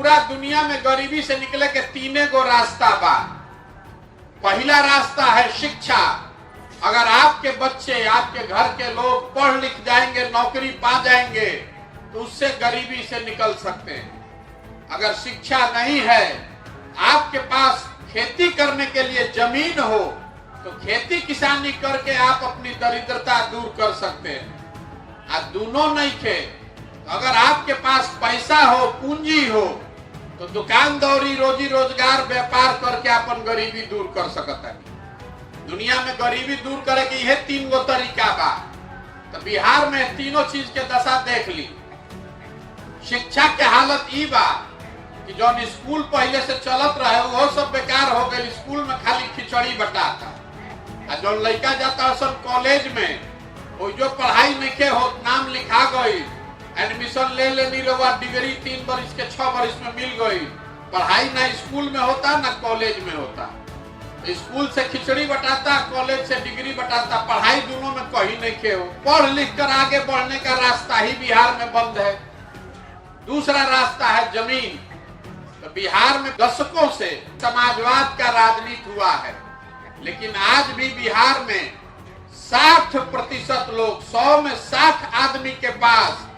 पूरा दुनिया में गरीबी से निकले के तीने गो रास्ता बा। पहला रास्ता है शिक्षा। अगर आपके बच्चे, आपके घर के लोग पढ़ लिख जाएंगे, नौकरी पा जाएंगे, तो उससे गरीबी से निकल सकते हैं। अगर शिक्षा नहीं है, आपके पास खेती करने के लिए जमीन हो, तो खेती किसानी करके आप अपनी दरिद्रता दूर कर सकते हैं। आज दोनों नहीं थे, तो अगर आपके पास पैसा हो, पूंजी हो, तो दुकानदारी, रोजी रोजगार, व्यापार करके अपन गरीबी दूर कर सकता है। दुनिया में गरीबी दूर करे के यह 3 गो तरीका बा। तो बिहार में तीनों चीज के दशा देख ली। शिक्षा के हालत ई बा कि जौन स्कूल पहले से चलत रहे वो सब बेकार हो गए। स्कूल में खाली खिचड़ी बटाता। आ जौन लड़का जाता सब कॉलेज में, वो जो पढ़ाई नहीं हो, नाम लिखा गई, एडमिशन ले लेनी रहा, डिग्री 3 वर्ष के 6 वर्ष में मिल गई। पढ़ाई ना स्कूल में होता ना कॉलेज में होता। स्कूल से खिचड़ी बटाता, कॉलेज से डिग्री बटाता, पढ़ाई दोनों में कहीं नहीं के हो। पढ़ लिख कर आगे बढ़ने का रास्ता ही बिहार में बंद है। दूसरा रास्ता है जमीन। तो बिहार में दशकों से समाजवाद का राजनीति हुआ है, लेकिन आज भी बिहार में 60% लोग, 100 में 60 आदमी के पास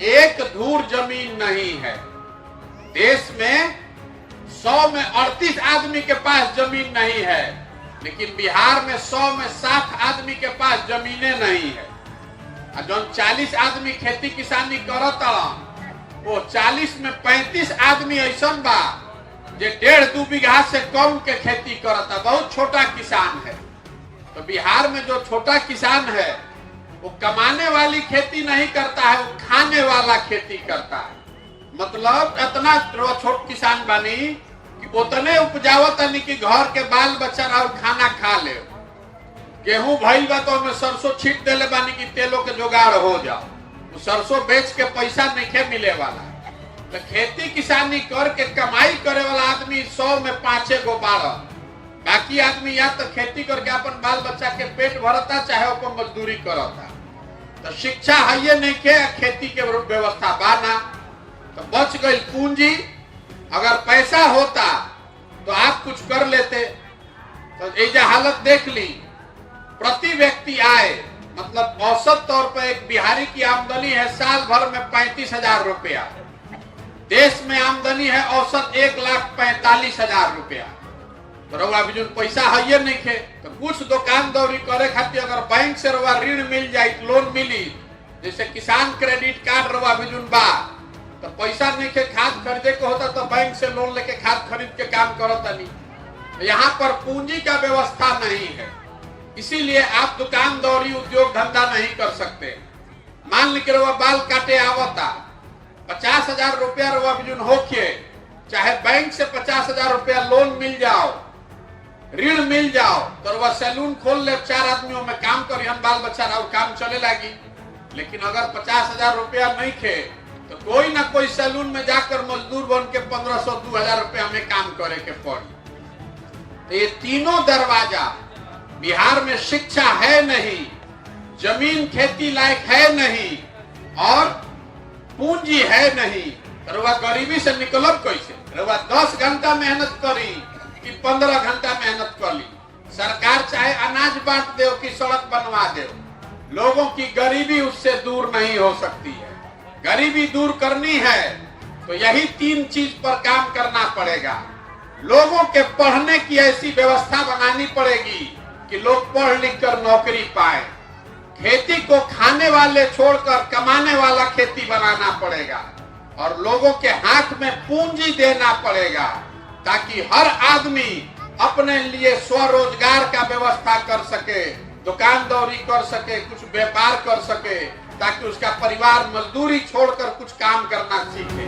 एक धूर जमीन नहीं है। देश में 100 में 38 आदमी के पास जमीन नहीं है, लेकिन बिहार में 100 में 60 आदमी के पास जमीनें नहीं है। और जो 40 आदमी खेती किसानी करता, वो 40 में 35 आदमी ऐसा बा जे 1.5-2 बीघा से कम के खेती करता, बहुत छोटा किसान है। तो बिहार में जो छोटा किसान है वो कमाने वाली खेती नहीं करता है, वो खाने वाला खेती करता है। मतलब इतना छोट किसान बनी कि उतने उपजावत नहीं कि घर के बाल बच्चा और खाना खा ले। गेहूं भइल बा तो हमें सरसों छीट देले बानी कि तेलों के जुगाड़ हो जाओ। तो सरसों बेच के पैसा नहीं मिले वाला। तो खेती किसानी करके कमाई करे वाला आदमी 100 में 5 गो 12। बाकी आदमी या तो खेती करके अपन बाल बच्चा के पेट भरता, चाहे अपन मजदूरी करता। तो शिक्षा है ये नहीं के, खेती के व्यवस्था बाना, तो बच गई पूंजी। अगर पैसा होता तो आप कुछ कर लेते। तो ऐसा हालत देख ली। प्रति व्यक्ति आय, मतलब औसत तौर पर एक बिहारी की आमदनी है साल भर में 35,000 रुपया। देश में आमदनी है औसत 1,45,000 रुपया। तो रउआ भी जो पैसा है ये नहीं खे, तो कुछ दुकानदारी करे खातिर अगर बैंक से रउआ ऋण मिल जाए, लोन मिली, जैसे किसान क्रेडिट कार्ड रउआ भी जो बा, तो पैसा नहीं के खाद खरीदे को होता तो बैंक से लोन लेके खाद खरीद के काम करता नहीं। यहाँ पर पूंजी का व्यवस्था नहीं है, इसीलिए आप दुकानदारी, उद्योग धंधा नहीं कर सकते। मान ली रउआ बाल काटे आवता, 50,000 रुपया रउआ भी जो होके, चाहे बैंक से 50,000 रुपया लोन मिल जाओ, ऋण मिल जाओ, तो रउआ सैलून खोल ले, 4 आदमियों में काम करी, हम बाल बच्चा और काम चले लगी। लेकिन अगर 50,000 रुपया नहीं खे, तो कोई ना कोई सैलून में जाकर मजदूर बन के 1,500-2,000 रुपया में काम करे के पड़ी। तो ये तीनों दरवाजा बिहार में, शिक्षा है नहीं, जमीन खेती लायक है नहीं, और पूंजी है नहीं। रउआ गरीबी से निकलब कैसे? रउआ 10 घंटा मेहनत करी कि 15 घंटा मेहनत कर ली, सरकार चाहे अनाज बांट दे कि सड़क बनवा दे, लोगों की गरीबी उससे दूर नहीं हो सकती है। गरीबी दूर करनी है तो यही 3 चीज पर काम करना पड़ेगा। लोगों के पढ़ने की ऐसी व्यवस्था बनानी पड़ेगी कि लोग पढ़ लिख कर नौकरी पाए। खेती को खाने वाले छोड़कर कमाने वाला खेती बनाना पड़ेगा, और लोगों के हाथ में पूंजी देना पड़ेगा, ताकि हर आदमी अपने लिए स्वरोजगार का व्यवस्था कर सके, दुकानदारी कर सके, कुछ व्यापार कर सके, ताकि उसका परिवार मजदूरी छोड़कर कुछ काम करना सीखे।